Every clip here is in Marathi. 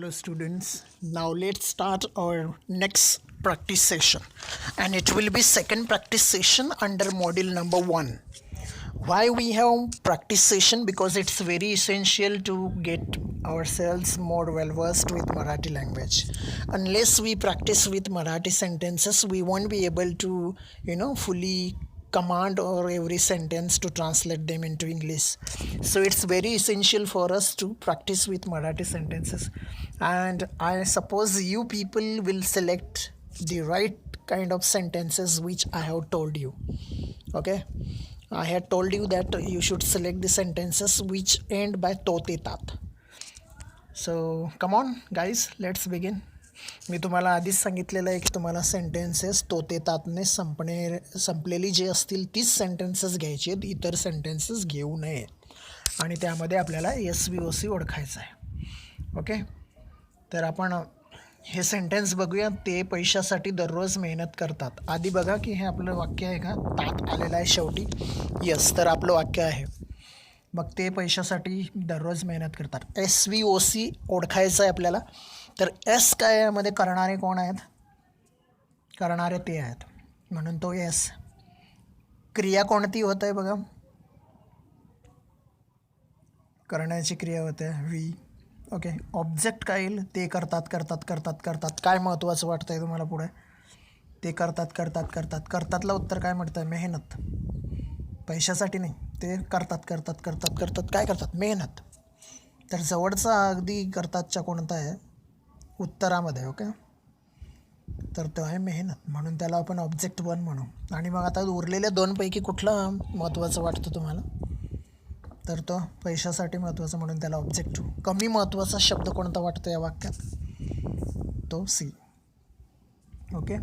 Hello students, now let's start our next practice session, and it will be second practice session under module number 1. Why we have practice session? Because it's very essential to get ourselves more well versed with Marathi language. Unless we practice with Marathi sentences, we won't be able to fully command or every sentence to translate them into English. So it's very essential for us to practice with Marathi sentences, and I suppose you people will select the right kind of sentences which I have told you. Okay, I had told you that you should select the sentences which end by to te तात. So come on guys, let's begin. मी तुम्हाला आधीच सांगितलेलं आहे की तुम्हाला सेंटेन्सेस तो ते तातने संपलेली जे असतील तीच सेंटेन्सेस घ्यायची आहेत, इतर सेंटेन्सेस घेऊ नये. आणि त्यामध्ये आपल्याला एस व्ही ओ सी ओळखायचं आहे. ओके, तर आपण हे सेंटेन्स बघूया. ते पैशासाठी दररोज मेहनत करतात. आधी बघा की हे आपलं वाक्य आहे का, तात आलेलं आहे शेवटी. यस, तर आपलं वाक्य आहे. मग ते पैशासाठी दररोज मेहनत करतात. एस व्ही ओ सी ओळखायचं आहे आपल्याला. तर एस काय यामध्ये करणारे कोण आहेत? करणारे ते आहेत, म्हणून तो एस. क्रिया कोणती होत आहे बघा, करण्याची क्रिया होते व्ही. ओके, ऑब्जेक्ट काय येईल? ते करतात करतात करतात करतात. काय महत्त्वाचं वाटतं आहे तुम्हाला पुढे? ते करतात करतात करतात. करतातला उत्तर काय म्हणतं आहे? मेहनत. पैशासाठी नाही, ते करतात करतात करतात करतात. काय करतात? मेहनत. तर जवळचा अगदी करतातच्या कोणता आहे उत्तरामध्ये? ओके, तर तो आहे मेहनत, म्हणून त्याला आपण ऑब्जेक्ट 1 म्हणू. आणि मग आता उरलेल्या दोनपैकी कुठलं महत्त्वाचं वाटतं तुम्हाला? तर तो पैशासाठी महत्त्वाचं, म्हणून त्याला ऑब्जेक्ट 2. कमी महत्त्वाचा शब्द कोणता वाटतो या वाक्यात? तो सी. ओके,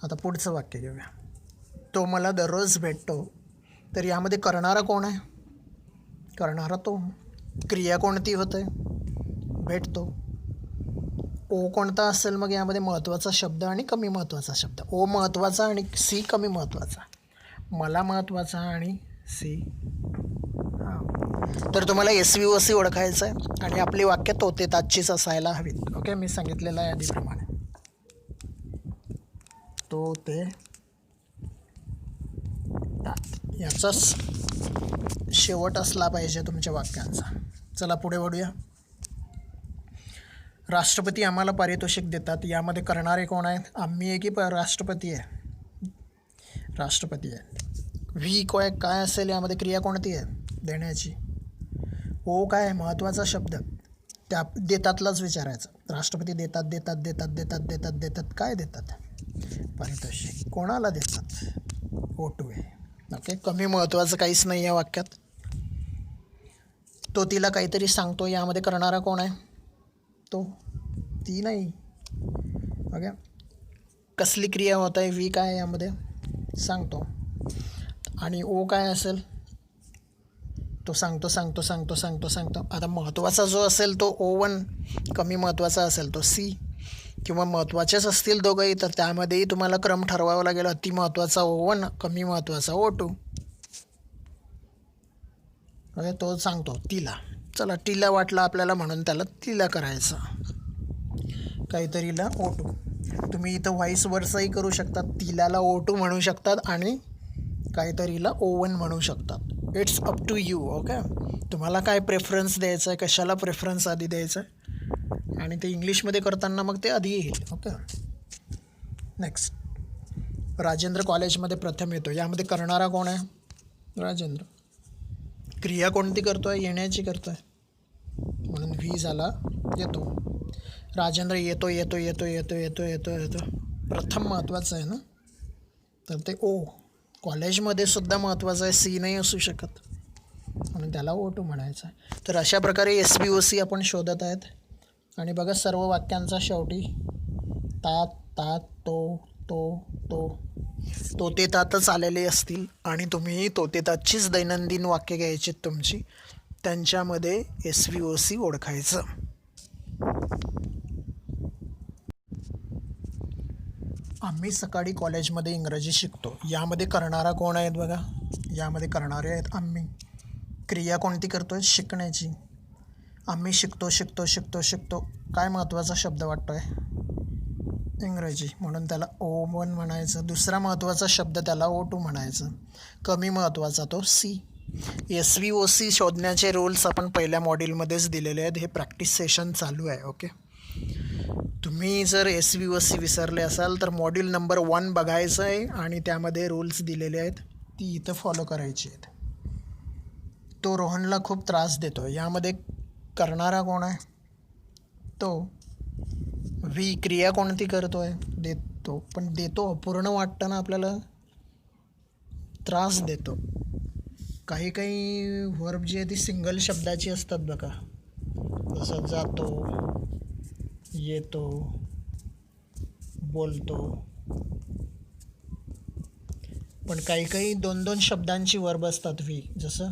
आता पुढचं वाक्य घेऊया. तो मला दररोज भेटतो. तर यामध्ये करणारा कोण आहे? करणारा तो. क्रिया कोणती होते? भेटतो. ओ कोणता असेल मग यामध्ये? महत्त्वाचा शब्द आणि कमी महत्त्वाचा शब्द. ओ महत्त्वाचा आणि सी कमी महत्त्वाचा. मला महत्त्वाचा आणि सी. हां, तर तुम्हाला एस व्ही ओ सी ओळखायचं आहे आणि आपली वाक्य तो ते तातचीच असायला हवीत. ओके, मी सांगितलेलं आहे आधीप्रमाणे. तो ते तात याचाच शेवट असला पाहिजे तुमच्या वाक्यांचा. चला पुढे वळूया. राष्ट्रपती आम्हाला पारितोषिक देतात. यामध्ये करणारे कोण आहेत? आम्ही आहे की राष्ट्रपती आहे? राष्ट्रपती आहे. व्ही काय असेल यामध्ये? क्रिया कोणती आहे? देण्याची. ओ काय आहे? महत्त्वाचा शब्द. त्या देतातलाच विचारायचं. राष्ट्रपती देतात देतात देतात देतात देतात देतात. काय देतात? पारितोषिक. कोणाला देतात? ओ टू आहे. ओके, कमी महत्त्वाचं काहीच नाही या वाक्यात. तो तिला काहीतरी सांगतो. यामध्ये करणारा कोण आहे? तो. ती नाही. ओके, कसली क्रिया होत आहे? व्ही काय यामध्ये? सांगतो. आणि ओ काय असेल? तो सांगतो सांगतो सांगतो सांगतो सांगतो. आता महत्त्वाचा जो असेल तो O1, कमी महत्त्वाचा असेल तो सी. किंवा महत्त्वाचेच असतील दोघंही, तर त्यामध्येही तुम्हाला क्रम ठरवावा लागेल. अति महत्त्वाचा O1, कमी महत्त्वाचा O2. ओके, तो सांगतो तिला. चला, टीला वाटला आपल्याला म्हणून त्याला तिला करायचं. काहीतरीला O2. तुम्ही इथं व्हाईस वर्साही करू शकतात. तिलाला O2 म्हणू शकतात आणि काहीतरीला O1 म्हणू शकतात. It's up to you. Okay, तुम्हाला काय प्रेफरन्स द्यायचं आहे, कशाला प्रेफरन्स आधी द्यायचं आहे, आणि ते इंग्लिशमध्ये करताना मग ते आधी येईल. Okay, next. राजेंद्र कॉलेजमध्ये प्रथम येतो. यामध्ये करणारा कोण आहे? राजेंद्र. क्रिया कोणती करतो आहे? येण्याची करतो आहे, म्हणून व्ही झाला येतो. राजेंद्र येतो येतो येतो येतो येतो येतो येतो. प्रथम महत्त्वाचं आहे ना, तर ते ओ. कॉलेजमध्ये सुद्धा महत्त्वाचं आहे, सी नाही असू शकत, म्हणून त्याला O2 म्हणायचं आहे. तर अशा प्रकारे एस व्ही ओ सी आपण शोधत आहेत. आणि बघा, सर्व वाक्यांचा शेवटी तात तात तो तो तो तो ते तातच आलेले असतील. आणि तुम्ही तो ते तातचीच दैनंदिन वाक्य घ्यायची तुमची. त्यांच्यामध्ये एस व्ही ओ सी ओळखायचं. आम्ही सकाळी कॉलेजमध्ये इंग्रजी शिकतो. यामध्ये करणारा कोण आहेत बघा? यामध्ये करणारे आहेत आम्ही. क्रिया कोणती करतो आहे? शिकण्याची. आम्ही शिकतो शिकतो शिकतो शिकतो. काय महत्त्वाचा शब्द वाटतोय? इंग्रजी, म्हणून त्याला O1 म्हणायचं. दुसरा महत्त्वाचा शब्द त्याला O2 म्हणायचं. कमी महत्त्वाचा तो C. SVOC शोधण्याचे रूल्स आपण पहिल्या मॉड्यूलमध्येच दिलेले आहेत. हे प्रॅक्टिस सेशन चालू आहे. ओके, तुम्ही जर SVOC विसरले असाल तर मॉड्यूल नंबर 1 बघायचं आहे आणि त्यामध्ये रूल्स दिलेले आहेत, ती इथं फॉलो करायची आहेत. तो रोहनला खूप त्रास देतो. यामध्ये करणारा कोण आहे? तो. व्ही क्रिया कोणती करतोय? देतो. पण देतो अपूर्ण वाटतं ना आपल्याला, त्रास देतो. काही काही वर्ब जी आहे ती सिंगल शब्दाची असतात बघा, जसं जातो, येतो, बोलतो. पण काही काही 2-2 शब्दांची वर्ब असतात व्ही, जसं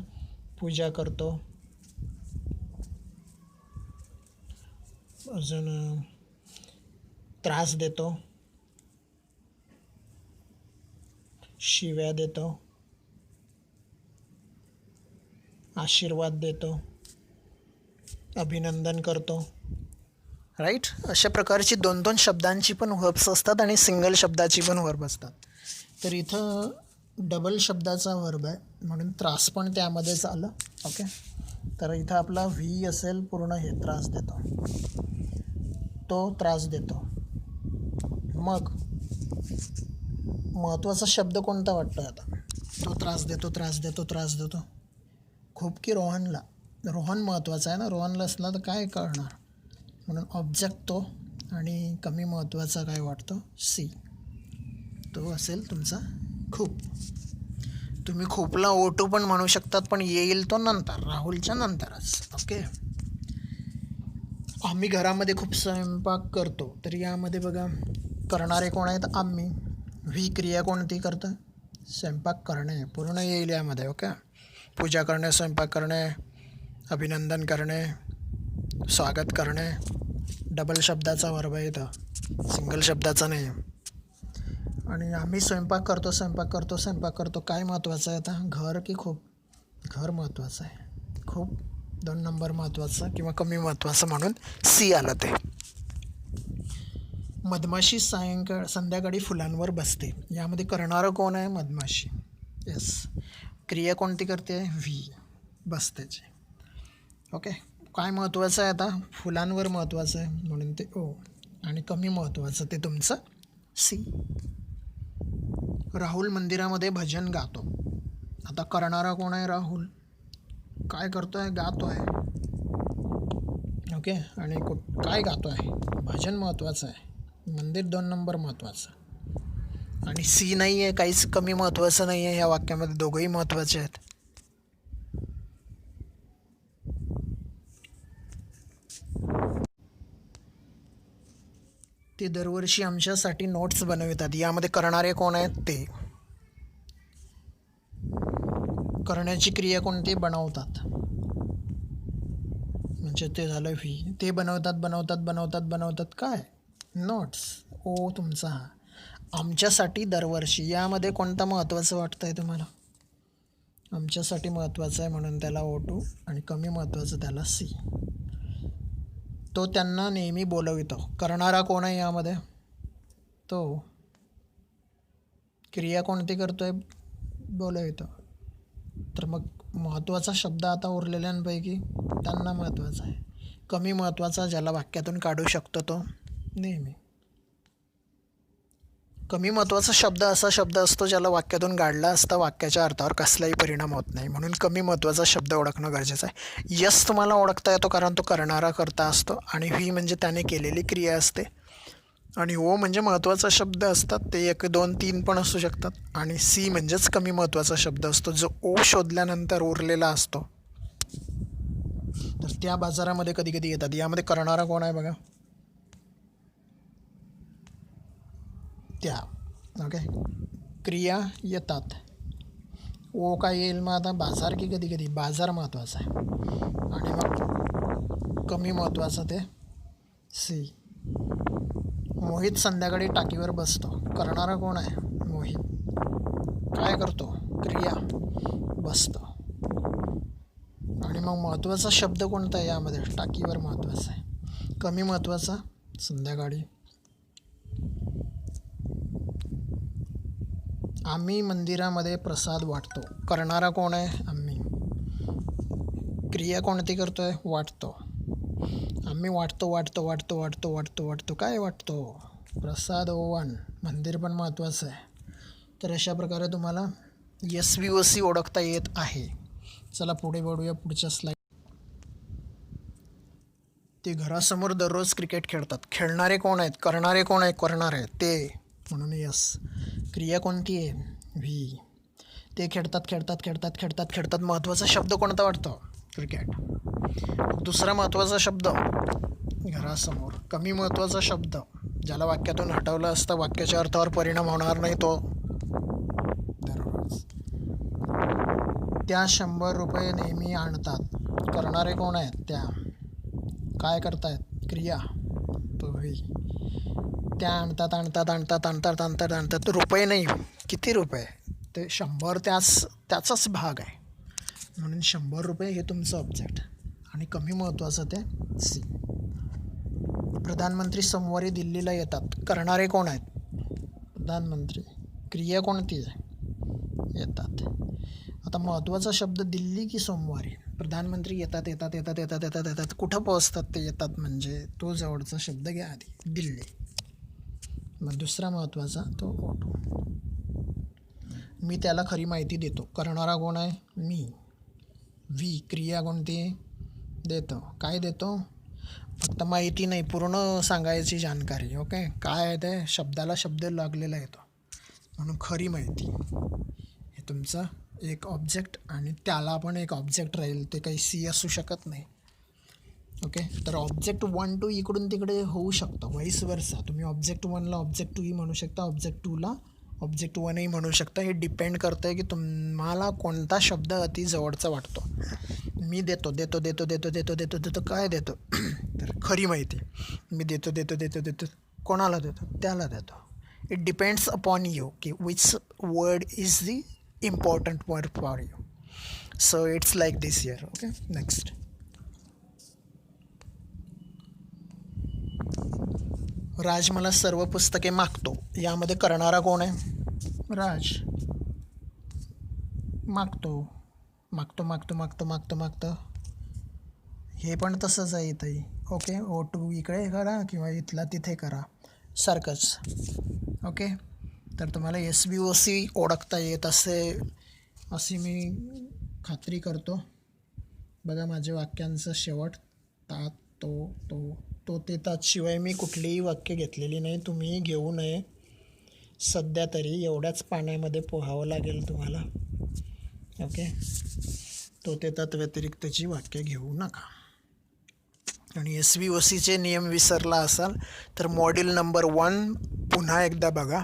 पूजा करतो, अजून त्रास देतो, शिव्या देतो, आशीर्वाद देतो, अभिनंदन करतो. राईट, अशा प्रकारची 2-2 शब्दांची पण वर्ब्स असतात आणि सिंगल शब्दाची पण वर्ब असतात. तर इथं डबल शब्दाचा वर्ब आहे म्हणून त्रास पण त्यामध्येच आलं. ओके, तर इथं आपला व्ही असेल पूर्ण, हे त्रास देतो, तो त्रास देतो. मग महत्त्वाचा शब्द कोणता वाटतो आता? तो त्रास देतो, त्रास देतो, त्रास देतो. खूप की रोहनला? रोहन महत्त्वाचा आहे ना, रोहनला असला तर काय कळणार, म्हणून ऑब्जेक्ट तो. आणि कमी महत्त्वाचा काय वाटतो? सी. तो असेल तुमचा खूप. तुम्ही खूपला O2 पण म्हणू शकतात, पण येईल तो नंतर, राहुलच्या नंतरच. ओके, आम्ही घरामध्ये खूप स्वयंपाक करतो. तर यामध्ये बघा करणारे कोण आहेत? आम्ही. व्ही क्रिया कोणती करतं? स्वयंपाक करणे, पूर्ण येईल यामध्ये. ओके, पूजा करणे, स्वयंपाक करणे, अभिनंदन करणे, स्वागत करणे. डबल शब्दाचा वर्ब आहे इथं, सिंगल शब्दाचा नाही. आणि आम्ही स्वयंपाक करतो, स्वयंपाक करतो, स्वयंपाक करतो. काय महत्त्वाचं आहे आता? घर की खूप? घर महत्त्वाचं आहे. खूप 2 नंबर महत्त्वाचं किंवा कमी महत्त्वाचं म्हणून सी आलं ते. मधमाशी संध्याकाळी फुलांवर बसते. यामध्ये करणारं कोण आहे? मधमाशी. येस. क्रिया कोणती करते? व्ही, बसतेचे. ओके, काय महत्त्वाचं आहे आता? फुलांवर महत्त्वाचं आहे म्हणून ते O, आणि कमी महत्त्वाचं ते तुमचं सी. राहुल मंदिरामध्ये भजन गातो. आता करणारा कोण आहे? राहुल. काय करतो आहे? गातो आहे. ओके, आणि काय गातो आहे? भजन महत्त्वाचं आहे. मंदिर 2 नंबर महत्त्वाचं. आणि सी नाही आहे, काहीच कमी महत्त्वाचं नाही आहे या वाक्यामध्ये, दोघंही महत्त्वाचे आहेत. ते दरवर्षी आमच्यासाठी नोट्स बनवितात. यामध्ये करणारे कोण आहेत? ते. करण्याची क्रिया कोणती? बनवतात, म्हणजे ते झालं व्ही. ते बनवतात काय? नोट्स. O तुमचा हा. आमच्यासाठी दरवर्षी, यामध्ये कोणता महत्त्वाचं वाटतं आहे तुम्हाला? आमच्यासाठी महत्त्वाचं आहे म्हणून त्याला O2, आणि कमी महत्त्वाचं त्याला सी. तो त्यांना नेहमी बोलवितो. करणारा कोण आहे यामध्ये? तो. क्रिया कोणती करतो आहे? बोलवितो. तर मग महत्त्वाचा शब्द आता उरलेल्यांपैकी त्यांना महत्त्वाचा आहे. कमी महत्त्वाचा ज्याला वाक्यातून काढू शकतो तो नेहमी. कमी महत्त्वाचा शब्द असा शब्द असतो ज्याला वाक्यातून काढला असता वाक्याच्या अर्थावर कसलाही परिणाम होत नाही, म्हणून कमी महत्त्वाचा शब्द ओळखणं गरजेचं आहे. यस तुम्हाला ओळखता येतो कारण तो करणारा करता असतो, आणि व्ही म्हणजे त्याने केलेली क्रिया असते, आणि O म्हणजे महत्त्वाचा शब्द असतात, ते 1, 2, 3 पण असू शकतात, आणि सी म्हणजेच कमी महत्त्वाचा शब्द असतो जो O शोधल्यानंतर उरलेला असतो. तर त्या बाजारामध्ये कधी कधी येतात. यामध्ये करणारा कोण आहे बघा? त्या. ओके, क्रिया येतात. O काय येईल मग आता? बाजार की कधी कधी? बाजार महत्त्वाचा आहे, आणि मग कमी महत्त्वाचं ते सी. मोहित संध्याकाळी टाकीवर बसतो. करणारा कोण आहे? मोहित. काय करतो? क्रिया, बसतो. आणि मग महत्त्वाचा शब्द कोणता आहे यामध्ये? टाकीवर महत्त्वाचा आहे. कमी महत्त्वाचा संध्याकाळी. आम्ही मंदिरामध्ये प्रसाद वाटतो. करणारा कोण आहे? आम्ही. क्रिया कोणती करतोय? वाटतो. आम्ही वाटतो. काय वाटतो? प्रसाद ओवान. मंदिर पण महत्त्वाचं आहे. तर अशा प्रकारे तुम्हाला SVOC ओळखता येत आहे. चला पुढे बघूया पुढच्या स्लाईड. ते घरासमोर दररोज क्रिकेट खेळतात. खेळणारे कोण आहेत? करणारे कोण आहे? करणारे ते, म्हणून यस. क्रिया कोणती आहे? व्ही. ते खेळतात. महत्त्वाचा शब्द कोणता वाटतो? क्रिकेट. दुसरा महत्त्वाचा शब्द घरासमोर. कमी महत्त्वाचा शब्द ज्याला वाक्यातून हटवलं असतं, वाक्याच्या अर्थावर परिणाम होणार नाही तो दररोज. त्या 100 रुपये नेहमी आणतात. करणारे कोण आहेत? त्या. काय करतायत? क्रिया, तो व्ही. त्या आणतात. रुपये नाही, किती रुपये? ते 100 त्याचाच भाग आहे, म्हणून 100 रुपये हे तुमचं ऑब्जेक्ट. आणि कमी महत्त्वाचं ते सी. प्रधानमंत्री सोमवारी दिल्लीला येतात. करणारे कोण आहेत? प्रधानमंत्री. क्रिया कोणती आहे? येतात. आता महत्त्वाचा शब्द दिल्ली की सोमवारी? प्रधानमंत्री येतात. कुठं पोहोचतात ते? येतात म्हणजे तो जवळचा शब्द घ्या आधी, दिल्ली. मग दुसरा महत्त्वाचा तो ऑटो. मी त्याला खरी माहिती देतो. करणारा कोण आहे? मी. व्ही. क्रिया कोणती? देतो. काय देतो? फक्त माहिती नाही, पूर्ण सांगायची जानकारी. ओके. काय आहे ते? शब्दाला शब्द लागलेला येतो, म्हणून खरी माहिती. हे तुमचं एक ऑब्जेक्ट आणि त्याला पण एक ऑब्जेक्ट राहील, ते काही सी असू शकत नाही. ओके. तर ऑब्जेक्ट 1 to इकडून तिकडे होऊ शकतं, व्हाईस वर्सा. तुम्ही ऑब्जेक्ट 1ला ऑब्जेक्ट 2ही म्हणू शकता, ऑब्जेक्ट 2ला ऑब्जेक्ट 1ही म्हणू शकता. हे डिपेंड करतं आहे की तुम्हाला कोणता शब्द अति जवळचा वाटतो. मी देतो. काय देतो? तर खरी माहिती. मी देतो. कोणाला देतो? त्याला देतो. इट डिपेंड्स अपॉन यू की which word is the important word for you. So it's like this year. Okay. Next. Raj मला सर्व पुस्तके मागतो. यामध्ये करणारा कोण आहे? राज. मागतो. हे पण तसंच आहे इथंही. ओके. O2 इकडे करा किंवा इथला तिथे करा, सारखंच. ओके. तर तुम्हाला SVOC ओळखता येत अशी मी खात्री करतो. बघा माझ्या वाक्यांचं शेवट. तात, तो ते तात शिवाय मी कुठलीही वाक्य घेतलेली नाही. तुम्ही घेऊ नये. सध्या तरी एवढ्याच पाण्यामध्ये पोहावं लागेल तुम्हाला. ओके. तो ते तात व्यतिरिक्तची वाक्य घेऊ नका. आणि SVOCचे नियम विसरला असाल तर मॉड्यूल नंबर 1 पुन्हा एकदा बघा.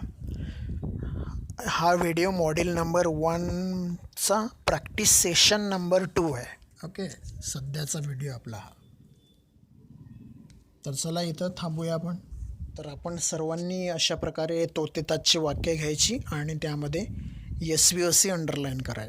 हा व्हिडिओ मॉड्यूल नंबर 1चा प्रॅक्टिस सेशन नंबर 2 आहे. ओके. सध्याचा व्हिडिओ आपला हा. तर चला इथं थांबूया आपण. तर आपण सर्वांनी अशा प्रकारे तो ते ताची वाक्य घ्यायची आणि त्यामध्ये SVOC अंडरलाईन करायचं.